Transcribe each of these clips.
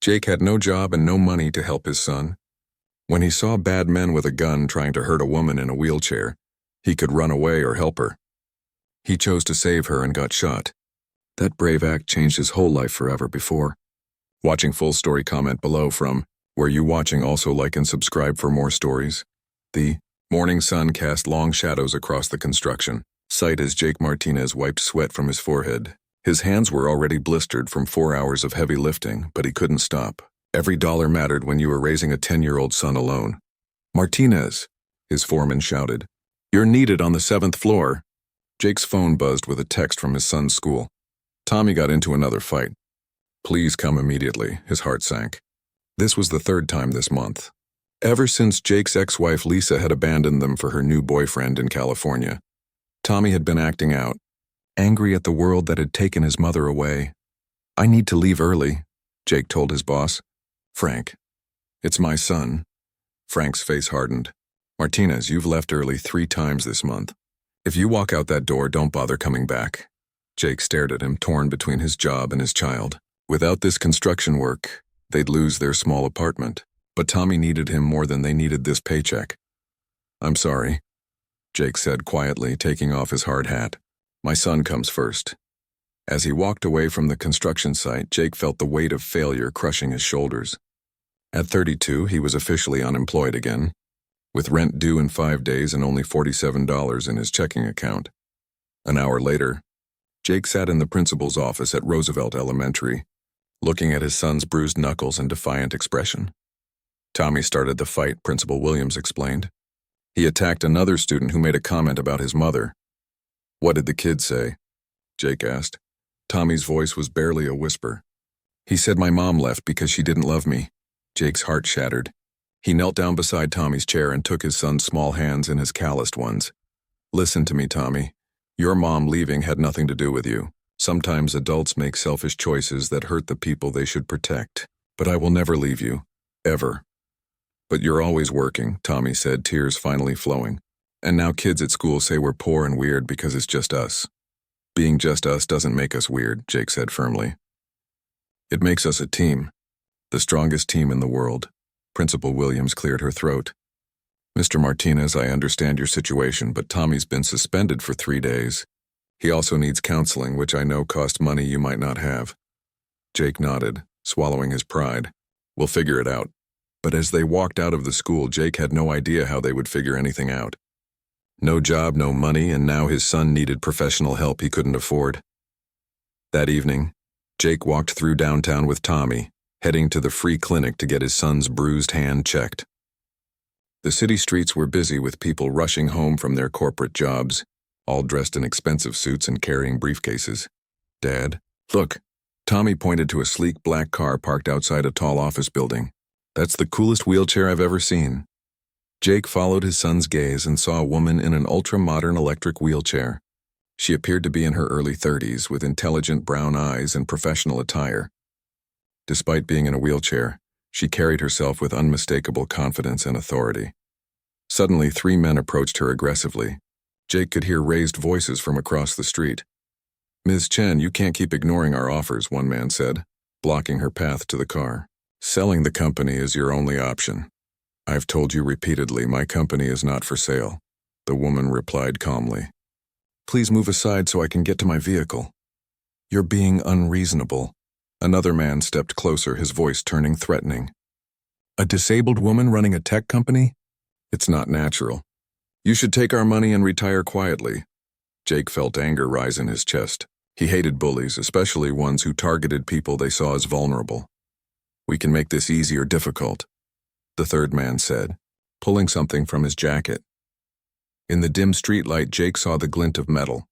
Jake had no job and no money to help his son. When he saw bad men with a gun trying to hurt a woman in a wheelchair, he could run away or help her. He chose to save her and got shot. That brave act changed his whole life forever before. Watching full story, comment below from Were You Watching? Also like and subscribe for more stories. The morning sun cast long shadows across the construction site as Jake Martinez wiped sweat from his forehead. His hands were already blistered from 4 hours of heavy lifting, but he couldn't stop. Every dollar mattered when you were raising a 10-year-old son alone. "Martinez," his foreman shouted. "You're needed on the 7th floor." Jake's phone buzzed with a text from his son's school. Tommy got into another fight. "Please come immediately," his heart sank. This was the 3rd time this month. Ever since Jake's ex-wife Lisa had abandoned them for her new boyfriend in California. Tommy had been acting out, angry at the world that had taken his mother away. "I need to leave early," Jake told his boss. "Frank, it's my son." Frank's face hardened. "Martinez, you've left early 3 times this month. If you walk out that door, don't bother coming back." Jake stared at him, torn between his job and his child. Without this construction work, they'd lose their small apartment. But Tommy needed him more than they needed this paycheck. "I'm sorry," Jake said quietly, taking off his hard hat. "My son comes first." As he walked away from the construction site, Jake felt the weight of failure crushing his shoulders. At 32, he was officially unemployed again, with rent due in 5 days and only $47 in his checking account. An hour later, Jake sat in the principal's office at Roosevelt Elementary, looking at his son's bruised knuckles and defiant expression. "Tommy started the fight," Principal Williams explained. "He attacked another student who made a comment about his mother." "What did the kid say?" Jake asked. Tommy's voice was barely a whisper. "He said my mom left because she didn't love me." Jake's heart shattered. He knelt down beside Tommy's chair and took his son's small hands in his calloused ones. "Listen to me, Tommy. Your mom leaving had nothing to do with you. Sometimes adults make selfish choices that hurt the people they should protect. But I will never leave you. Ever." "But you're always working," Tommy said, tears finally flowing. "And now kids at school say we're poor and weird because it's just us." "Being just us doesn't make us weird," Jake said firmly. "It makes us a team. The strongest team in the world." Principal Williams cleared her throat. "Mr. Martinez, I understand your situation, but Tommy's been suspended for 3 days. He also needs counseling, which I know costs money you might not have." Jake nodded, swallowing his pride. "We'll figure it out." But as they walked out of the school, Jake had no idea how they would figure anything out. No job, no money, and now his son needed professional help he couldn't afford. That evening, Jake walked through downtown with Tommy, heading to the free clinic to get his son's bruised hand checked. The city streets were busy with people rushing home from their corporate jobs, all dressed in expensive suits and carrying briefcases. "Dad, look." Tommy pointed to a sleek black car parked outside a tall office building. "That's the coolest wheelchair I've ever seen." Jake followed his son's gaze and saw a woman in an ultra-modern electric wheelchair. She appeared to be in her early 30s with intelligent brown eyes and professional attire. Despite being in a wheelchair, she carried herself with unmistakable confidence and authority. Suddenly, 3 men approached her aggressively. Jake could hear raised voices from across the street. "Ms. Chen, you can't keep ignoring our offers," one man said, blocking her path to the car. "Selling the company is your only option." "I've told you repeatedly, my company is not for sale," the woman replied calmly. "Please move aside so I can get to my vehicle." "You're being unreasonable." Another man stepped closer, his voice turning threatening. "A disabled woman running a tech company? It's not natural. You should take our money and retire quietly." Jake felt anger rise in his chest. He hated bullies, especially ones who targeted people they saw as vulnerable. "We can make this easy or difficult," the third man said, pulling something from his jacket. In the dim streetlight, Jake saw the glint of metal.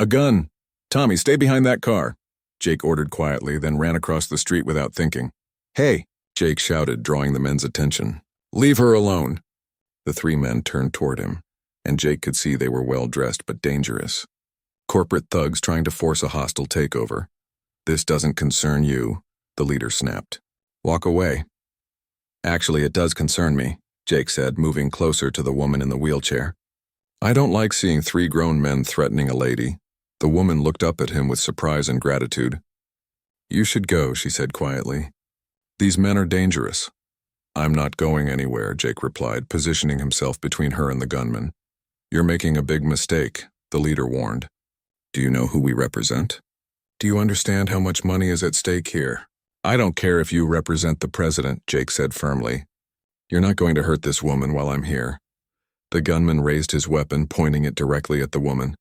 "A gun! Tommy, stay behind that car!" Jake ordered quietly, then ran across the street without thinking. "Hey!" Jake shouted, drawing the men's attention. "Leave her alone!" The 3 men turned toward him, and Jake could see they were well-dressed but dangerous. Corporate thugs trying to force a hostile takeover. "This doesn't concern you," the leader snapped. "Walk away." "Actually, it does concern me," Jake said, moving closer to the woman in the wheelchair. "I don't like seeing 3 grown men threatening a lady." The woman looked up at him with surprise and gratitude. "You should go," she said quietly. These men are dangerous. I'm not going anywhere, Jake replied, positioning himself between her and the gunman. You're making a big mistake, the leader warned. Do you know who we represent? Do you understand how much money is at stake here? I don't care if you represent the president, Jake said firmly. You're not going to hurt this woman while I'm here. The gunman raised his weapon, pointing it directly at the woman.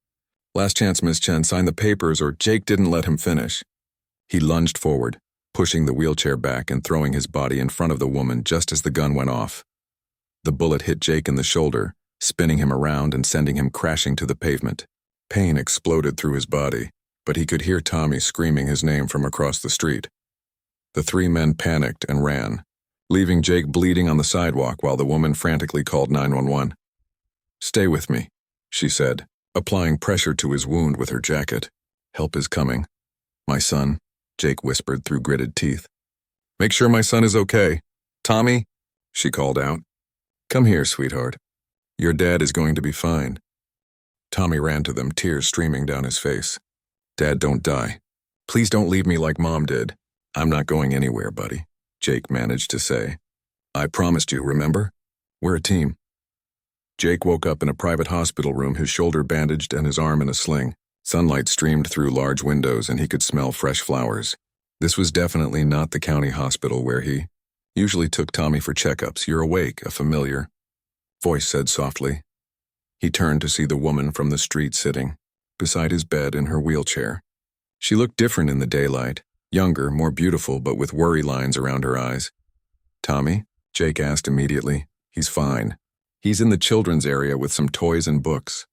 Last chance, Miss Chen, sign the papers, or Jake didn't let him finish. He lunged forward, pushing the wheelchair back and throwing his body in front of the woman just as the gun went off. The bullet hit Jake in the shoulder, spinning him around and sending him crashing to the pavement. Pain exploded through his body, but he could hear Tommy screaming his name from across the street. The three men panicked and ran, leaving Jake bleeding on the sidewalk while the woman frantically called 911. Stay with me, she said, applying pressure to his wound with her jacket. Help is coming. My son, Jake whispered through gritted teeth. Make sure my son is okay. Tommy, she called out. Come here, sweetheart. Your dad is going to be fine. Tommy ran to them, tears streaming down his face. Dad, don't die. Please don't leave me like Mom did. I'm not going anywhere, buddy, Jake managed to say. I promised you, remember? We're a team. Jake woke up in a private hospital room, his shoulder bandaged and his arm in a sling. Sunlight streamed through large windows and he could smell fresh flowers. This was definitely not the county hospital where he usually took Tommy for checkups. You're awake, a familiar voice said softly. He turned to see the woman from the street sitting beside his bed in her wheelchair. She looked different in the daylight, younger, more beautiful, but with worry lines around her eyes. Tommy? Jake asked immediately. He's fine. He's in the children's area with some toys and books.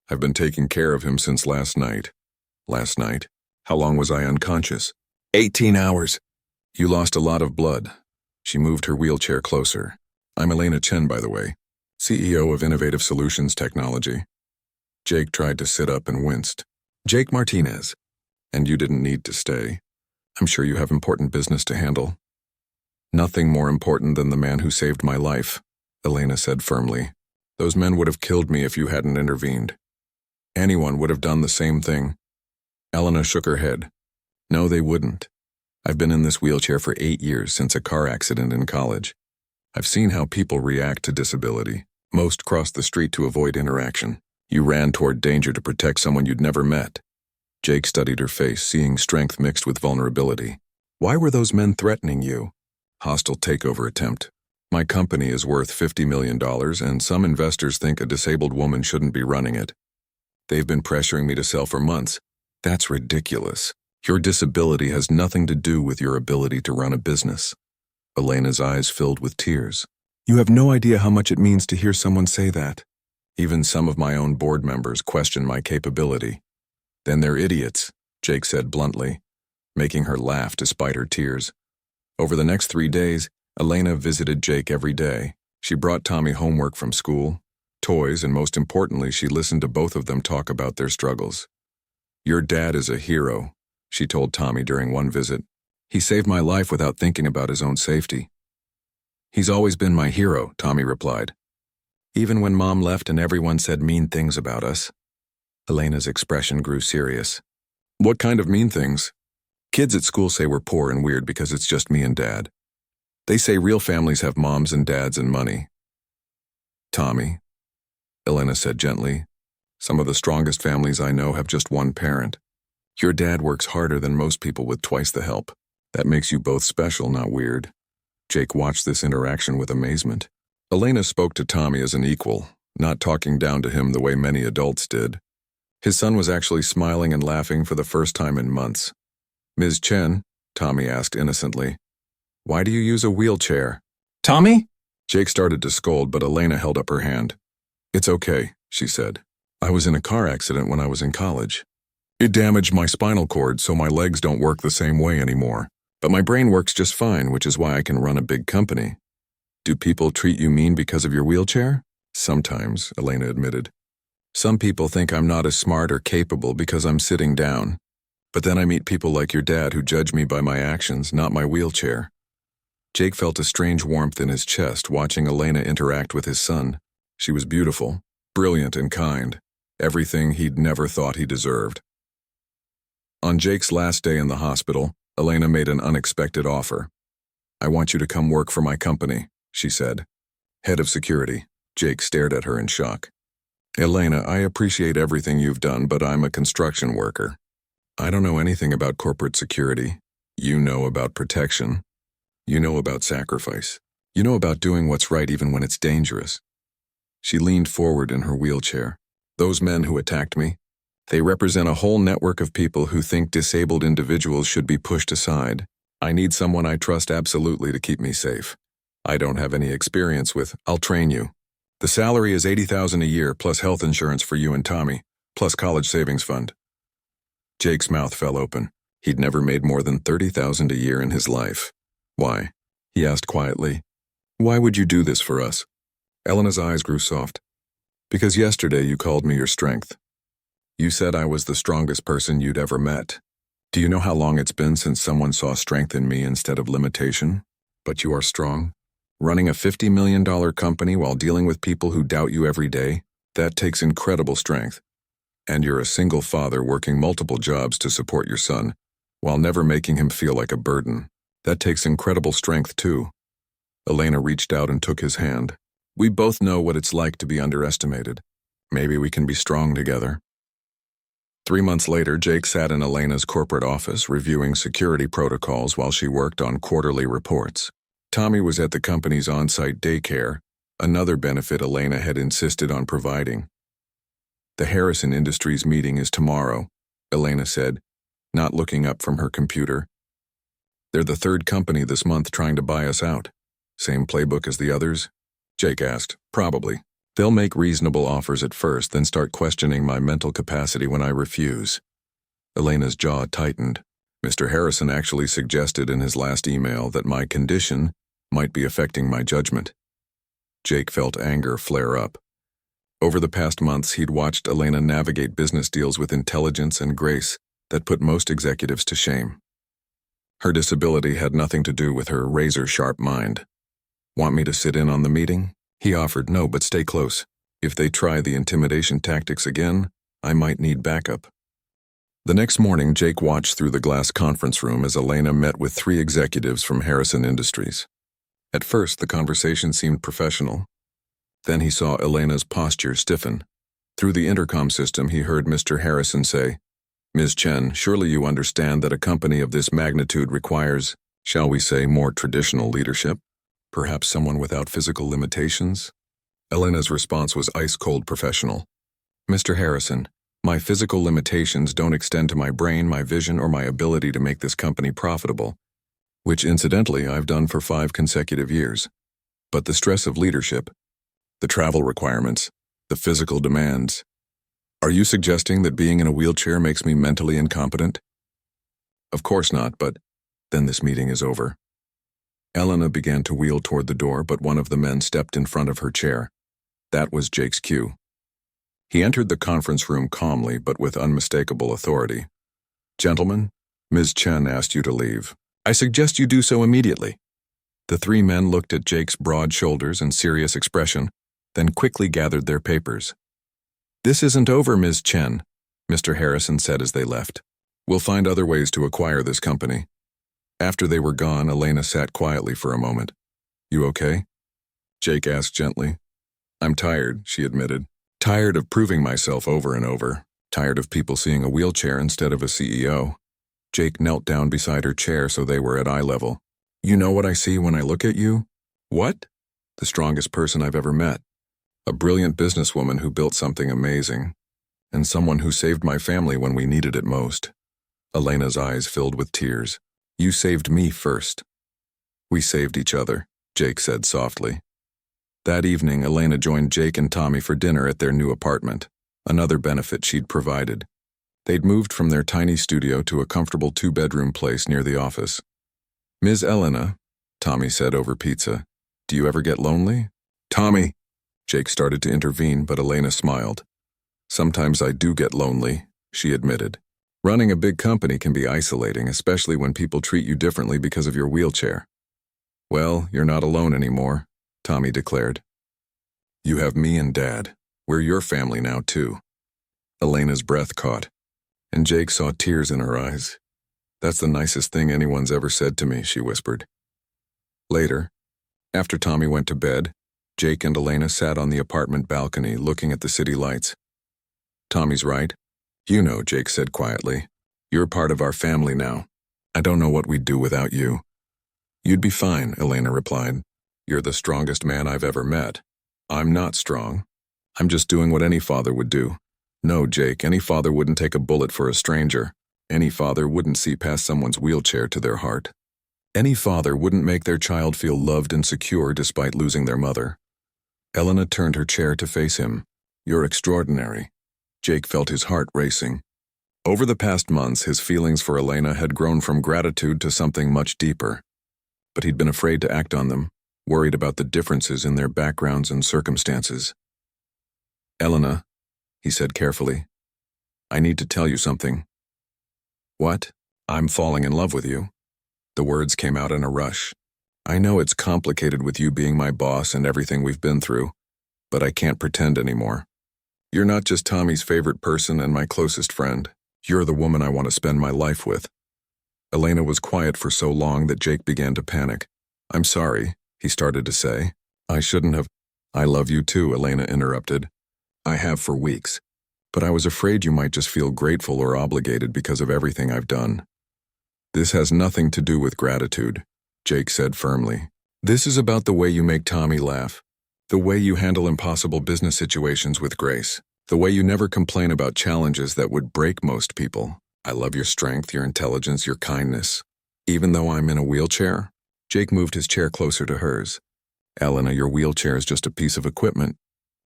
I've been taking care of him since last night. Last night? How long was I unconscious? 18 hours. You lost a lot of blood. She moved her wheelchair closer. I'm Elena Chen, by the way, CEO of Innovative Solutions Technology. Jake tried to sit up and winced. Jake Martinez. And you didn't need to stay. I'm sure you have important business to handle. Nothing more important than the man who saved my life, Elena said firmly. Those men would have killed me if you hadn't intervened. Anyone would have done the same thing. Elena shook her head. No, they wouldn't. I've been in this wheelchair for 8 years since a car accident in college. I've seen how people react to disability. Most cross the street to avoid interaction. You ran toward danger to protect someone you'd never met. Jake studied her face, seeing strength mixed with vulnerability. Why were those men threatening you? Hostile takeover attempt. My company is worth $50 million, and some investors think a disabled woman shouldn't be running it. They've been pressuring me to sell for months. That's ridiculous. Your disability has nothing to do with your ability to run a business. Elena's eyes filled with tears. You have no idea how much it means to hear someone say that. Even some of my own board members question my capability. Then they're idiots, Jake said bluntly, making her laugh despite her tears. Over the next 3 days, Elena visited Jake every day. She brought Tommy homework from school, toys, and most importantly, she listened to both of them talk about their struggles. Your dad is a hero, she told Tommy during one visit. He saved my life without thinking about his own safety. He's always been my hero, Tommy replied. Even when Mom left and everyone said mean things about us. Elena's expression grew serious. What kind of mean things? Kids at school say we're poor and weird because it's just me and Dad. They say real families have moms and dads and money. Tommy, Elena said gently, some of the strongest families I know have just one parent. Your dad works harder than most people with twice the help. That makes you both special, not weird. Jake watched this interaction with amazement. Elena spoke to Tommy as an equal, not talking down to him the way many adults did. His son was actually smiling and laughing for the first time in months. Ms. Chen, Tommy asked innocently, why do you use a wheelchair? Tommy? Jake started to scold, but Elena held up her hand. It's okay, she said. I was in a car accident when I was in college. It damaged my spinal cord, so my legs don't work the same way anymore. But my brain works just fine, which is why I can run a big company. Do people treat you mean because of your wheelchair? Sometimes, Elena admitted. Some people think I'm not as smart or capable because I'm sitting down. But then I meet people like your dad who judge me by my actions, not my wheelchair. Jake felt a strange warmth in his chest watching Elena interact with his son. She was beautiful, brilliant and kind, everything he'd never thought he deserved. On Jake's last day in the hospital, Elena made an unexpected offer. I want you to come work for my company, she said. Head of security. Jake stared at her in shock. Elena, I appreciate everything you've done, but I'm a construction worker. I don't know anything about corporate security. You know about protection. You know about sacrifice. You know about doing what's right even when it's dangerous. She leaned forward in her wheelchair. Those men who attacked me, they represent a whole network of people who think disabled individuals should be pushed aside. I need someone I trust absolutely to keep me safe. I don't have any experience with, I'll train you. The salary is $80,000 a year plus health insurance for you and Tommy, plus college savings fund. Jake's mouth fell open. He'd never made more than $30,000 a year in his life. Why? He asked quietly. Why would you do this for us? Elena's eyes grew soft. Because yesterday you called me your strength. You said I was the strongest person you'd ever met. Do you know how long it's been since someone saw strength in me instead of limitation? But you are strong. Running a $50 million company while dealing with people who doubt you every day, that takes incredible strength. And you're a single father working multiple jobs to support your son, while never making him feel like a burden. That takes incredible strength too. Elena reached out and took his hand. We both know what it's like to be underestimated. Maybe we can be strong together. 3 months later, Jake sat in Elena's corporate office reviewing security protocols while she worked on quarterly reports. Tommy was at the company's on-site daycare, another benefit Elena had insisted on providing. The Harrison Industries meeting is tomorrow, Elena said, not looking up from her computer. They're the third company this month trying to buy us out. Same playbook as the others? Jake asked. Probably. They'll make reasonable offers at first, then start questioning my mental capacity when I refuse. Elena's jaw tightened. Mr. Harrison actually suggested in his last email that my condition might be affecting my judgment. Jake felt anger flare up. Over the past months, he'd watched Elena navigate business deals with intelligence and grace that put most executives to shame. Her disability had nothing to do with her razor-sharp mind. Want me to sit in on the meeting? He offered. No, but stay close. If they try the intimidation tactics again, I might need backup. The next morning, Jake watched through the glass conference room as Elena met with 3 executives from Harrison Industries. At first, the conversation seemed professional. Then he saw Elena's posture stiffen. Through the intercom system, he heard Mr. Harrison say, Ms. Chen, surely you understand that a company of this magnitude requires, shall we say, more traditional leadership? Perhaps someone without physical limitations? Elena's response was ice-cold professional. Mr. Harrison, my physical limitations don't extend to my brain, my vision, or my ability to make this company profitable, which incidentally I've done for 5 consecutive years. But the stress of leadership, the travel requirements, the physical demands. Are you suggesting that being in a wheelchair makes me mentally incompetent? Of course not, but then this meeting is over. Elena began to wheel toward the door, but one of the men stepped in front of her chair. That was Jake's cue. He entered the conference room calmly but with unmistakable authority. Gentlemen, Ms. Chen asked you to leave. I suggest you do so immediately. The 3 men looked at Jake's broad shoulders and serious expression, then quickly gathered their papers. This isn't over, Ms. Chen, Mr. Harrison said as they left. We'll find other ways to acquire this company. After they were gone, Elena sat quietly for a moment. You okay? Jake asked gently. I'm tired, she admitted. Tired of proving myself over and over. Tired of people seeing a wheelchair instead of a CEO. Jake knelt down beside her chair so they were at eye level. You know what I see when I look at you? What? The strongest person I've ever met. A brilliant businesswoman who built something amazing. And someone who saved my family when we needed it most. Elena's eyes filled with tears. You saved me first. We saved each other, Jake said softly. That evening, Elena joined Jake and Tommy for dinner at their new apartment, another benefit she'd provided. They'd moved from their tiny studio to a comfortable 2-bedroom place near the office. Ms. Elena, Tommy said over pizza, do you ever get lonely? Tommy! Jake started to intervene, but Elena smiled. Sometimes I do get lonely, she admitted. Running a big company can be isolating, especially when people treat you differently because of your wheelchair. Well, you're not alone anymore, Tommy declared. You have me and Dad. We're your family now, too. Elena's breath caught, and Jake saw tears in her eyes. That's the nicest thing anyone's ever said to me, she whispered. Later, after Tommy went to bed, Jake and Elena sat on the apartment balcony looking at the city lights. Tommy's right. You know, Jake said quietly. You're part of our family now. I don't know what we'd do without you. You'd be fine, Elena replied. You're the strongest man I've ever met. I'm not strong. I'm just doing what any father would do. No, Jake, any father wouldn't take a bullet for a stranger. Any father wouldn't see past someone's wheelchair to their heart. Any father wouldn't make their child feel loved and secure despite losing their mother. Elena turned her chair to face him. You're extraordinary. Jake felt his heart racing. Over the past months, his feelings for Elena had grown from gratitude to something much deeper. But he'd been afraid to act on them, worried about the differences in their backgrounds and circumstances. Elena, he said carefully, I need to tell you something. What? I'm falling in love with you. The words came out in a rush. I know it's complicated with you being my boss and everything we've been through, but I can't pretend anymore. You're not just Tommy's favorite person and my closest friend. You're the woman I want to spend my life with. Elena was quiet for so long that Jake began to panic. I'm sorry, he started to say. I shouldn't have. I love you too, Elena interrupted. I have for weeks. But I was afraid you might just feel grateful or obligated because of everything I've done. This has nothing to do with gratitude, Jake said firmly. This is about the way you make Tommy laugh, the way you handle impossible business situations with grace, the way you never complain about challenges that would break most people. I love your strength, your intelligence, your kindness. Even though I'm in a wheelchair? Jake moved his chair closer to hers. Elena, your wheelchair is just a piece of equipment.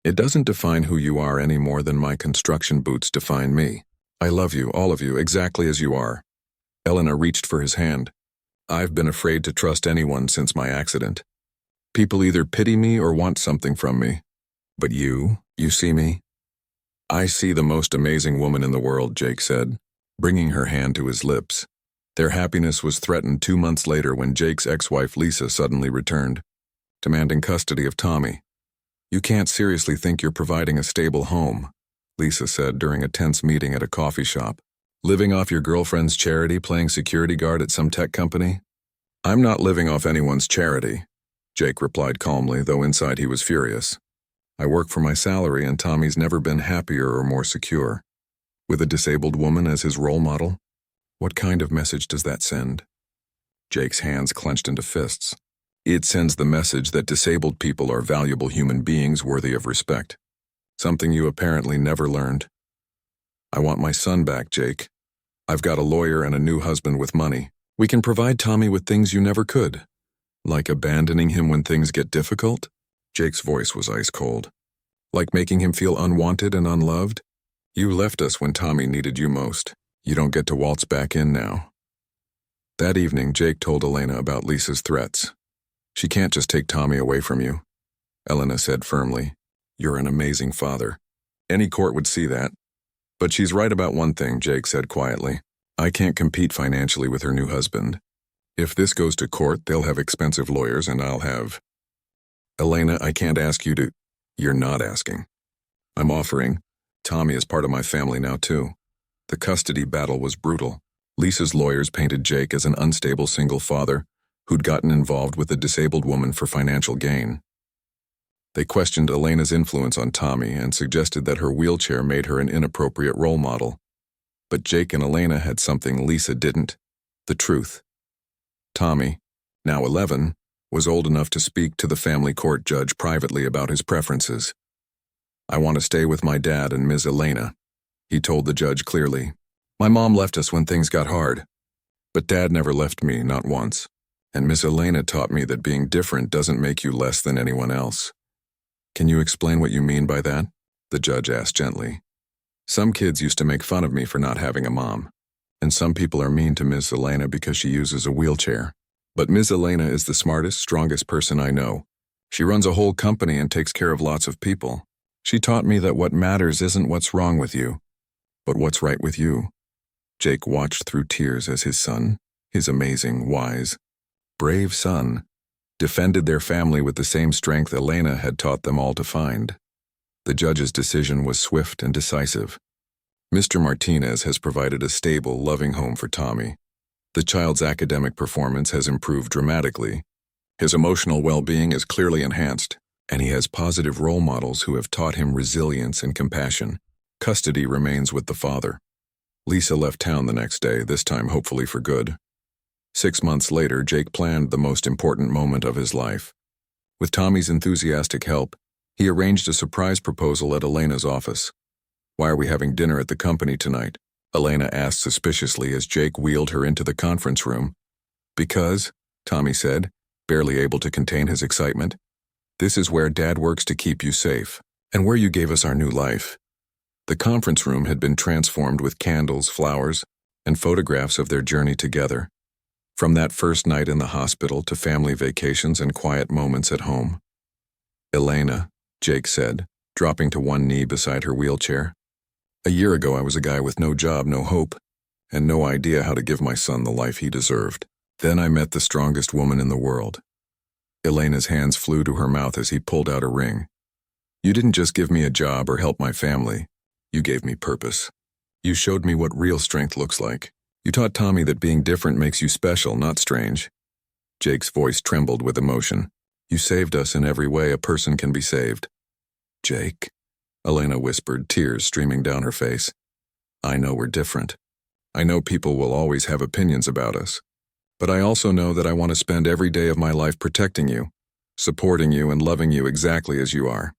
It doesn't define who you are any more than my construction boots define me. I love you, all of you, exactly as you are. Elena reached for his hand. I've been afraid to trust anyone since my accident. People either pity me or want something from me. But you see me? I see the most amazing woman in the world, Jake said, bringing her hand to his lips. Their happiness was threatened 2 months later when Jake's ex-wife Lisa suddenly returned, demanding custody of Tommy. You can't seriously think you're providing a stable home, Lisa said during a tense meeting at a coffee shop. Living off your girlfriend's charity, playing security guard at some tech company? I'm not living off anyone's charity, Jake replied calmly, though inside he was furious. I work for my salary and Tommy's never been happier or more secure. With a disabled woman as his role model? What kind of message does that send? Jake's hands clenched into fists. It sends the message that disabled people are valuable human beings worthy of respect. Something you apparently never learned. I want my son back, Jake. I've got a lawyer and a new husband with money. We can provide Tommy with things you never could. Like abandoning him when things get difficult? Jake's voice was ice cold. Like making him feel unwanted and unloved? You left us when Tommy needed you most. You don't get to waltz back in now. That evening, Jake told Elena about Lisa's threats. She can't just take Tommy away from you, Elena said firmly. You're an amazing father. Any court would see that. But she's right about one thing, Jake said quietly. I can't compete financially with her new husband. If this goes to court, they'll have expensive lawyers and I'll have... Elena, I can't ask you to... You're not asking. I'm offering. Tommy is part of my family now too. The custody battle was brutal. Lisa's lawyers painted Jake as an unstable single father who'd gotten involved with a disabled woman for financial gain. They questioned Elena's influence on Tommy and suggested that her wheelchair made her an inappropriate role model. But Jake and Elena had something Lisa didn't: the truth. Tommy, now 11, was old enough to speak to the family court judge privately about his preferences. I want to stay with my dad and Ms. Elena, he told the judge clearly. My mom left us when things got hard. But Dad never left me, not once. And Miss Elena taught me that being different doesn't make you less than anyone else. Can you explain what you mean by that? The judge asked gently. Some kids used to make fun of me for not having a mom. And some people are mean to Miss Elena because she uses a wheelchair. But Miss Elena is the smartest, strongest person I know. She runs a whole company and takes care of lots of people. She taught me that what matters isn't what's wrong with you, but what's right with you. Jake watched through tears as his son, his amazing, wise, brave son, defended their family with the same strength Elena had taught them all to find. The judge's decision was swift and decisive. Mr. Martinez has provided a stable, loving home for Tommy. The child's academic performance has improved dramatically. His emotional well-being is clearly enhanced, and he has positive role models who have taught him resilience and compassion. Custody remains with the father. Lisa left town the next day, this time hopefully for good. 6 months later, Jake planned the most important moment of his life. With Tommy's enthusiastic help, he arranged a surprise proposal at Elena's office. "Why are we having dinner at the company tonight?" Elena asked suspiciously as Jake wheeled her into the conference room. "Because," Tommy said, barely able to contain his excitement, "this is where Dad works to keep you safe, and where you gave us our new life." The conference room had been transformed with candles, flowers, and photographs of their journey together. From that first night in the hospital to family vacations and quiet moments at home. "Elena," Jake said, dropping to one knee beside her wheelchair. "A year ago I was a guy with no job, no hope, and no idea how to give my son the life he deserved. Then I met the strongest woman in the world." Elena's hands flew to her mouth as he pulled out a ring. "You didn't just give me a job or help my family. You gave me purpose. You showed me what real strength looks like. You taught Tommy that being different makes you special, not strange." Jake's voice trembled with emotion. "You saved us in every way a person can be saved." "Jake," Elena whispered, tears streaming down her face. "I know we're different. I know people will always have opinions about us. But I also know that I want to spend every day of my life protecting you, supporting you, and loving you exactly as you are."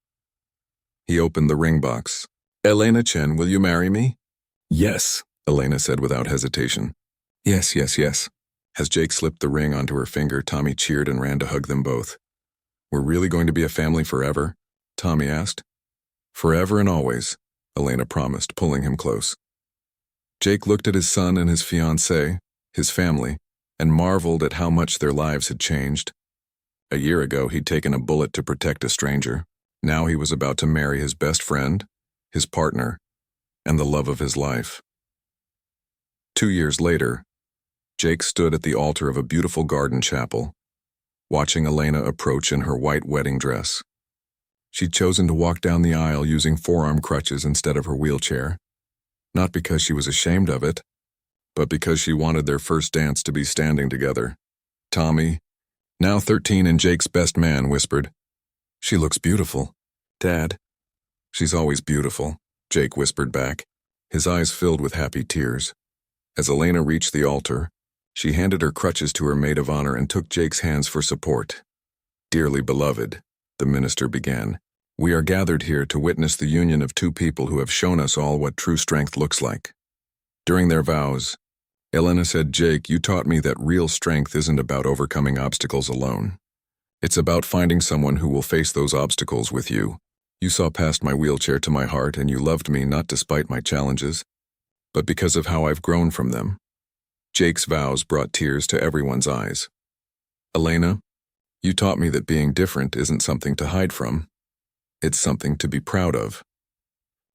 He opened the ring box. "Elena Chen, will you marry me?" "Yes," Elena said without hesitation. "Yes, yes, yes." As Jake slipped the ring onto her finger, Tommy cheered and ran to hug them both. "We're really going to be a family forever?" Tommy asked. "Forever and always," Elena promised, pulling him close. Jake looked at his son and his fiancée, his family, and marveled at how much their lives had changed. A year ago, he'd taken a bullet to protect a stranger. Now he was about to marry his best friend, his partner, and the love of his life. 2 years later, Jake stood at the altar of a beautiful garden chapel, watching Elena approach in her white wedding dress. She'd chosen to walk down the aisle using forearm crutches instead of her wheelchair, not because she was ashamed of it, but because she wanted their first dance to be standing together. Tommy, now 13 and Jake's best man, whispered, "She looks beautiful." "Dad." "She's always beautiful," Jake whispered back, his eyes filled with happy tears. As Elena reached the altar, she handed her crutches to her maid of honor and took Jake's hands for support. "Dearly beloved," the minister began, "we are gathered here to witness the union of two people who have shown us all what true strength looks like." During their vows, Elena said, "Jake, you taught me that real strength isn't about overcoming obstacles alone. It's about finding someone who will face those obstacles with you. You saw past my wheelchair to my heart, and you loved me not despite my challenges, but because of how I've grown from them." Jake's vows brought tears to everyone's eyes. "Elena, you taught me that being different isn't something to hide from. It's something to be proud of.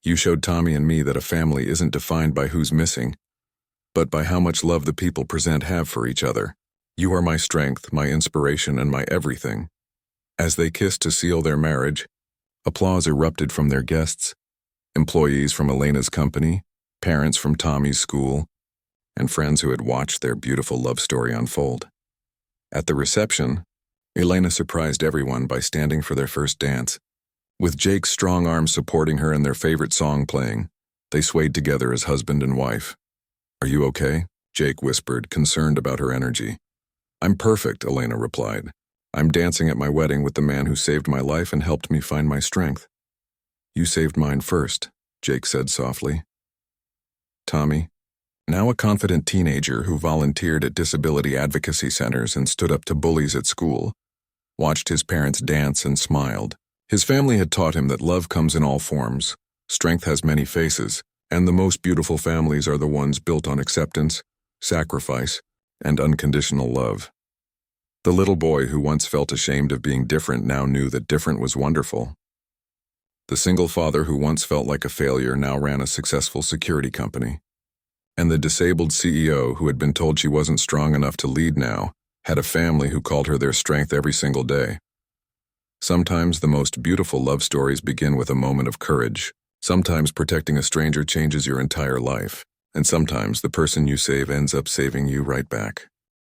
You showed Tommy and me that a family isn't defined by who's missing, but by how much love the people present have for each other. You are my strength, my inspiration, and my everything." As they kissed to seal their marriage, applause erupted from their guests, employees from Elena's company, parents from Tommy's school, and friends who had watched their beautiful love story unfold. At the reception, Elena surprised everyone by standing for their first dance. With Jake's strong arms supporting her and their favorite song playing, they swayed together as husband and wife. "Are you okay?" Jake whispered, concerned about her energy. "I'm perfect," Elena replied. "I'm dancing at my wedding with the man who saved my life and helped me find my strength." "You saved mine first," Jake said softly. Tommy, now a confident teenager who volunteered at disability advocacy centers and stood up to bullies at school, watched his parents dance and smiled. His family had taught him that love comes in all forms, strength has many faces, and the most beautiful families are the ones built on acceptance, sacrifice, and unconditional love. The little boy who once felt ashamed of being different now knew that different was wonderful. The single father who once felt like a failure now ran a successful security company. And the disabled CEO who had been told she wasn't strong enough to lead now had a family who called her their strength every single day. Sometimes the most beautiful love stories begin with a moment of courage. Sometimes protecting a stranger changes your entire life. And sometimes the person you save ends up saving you right back.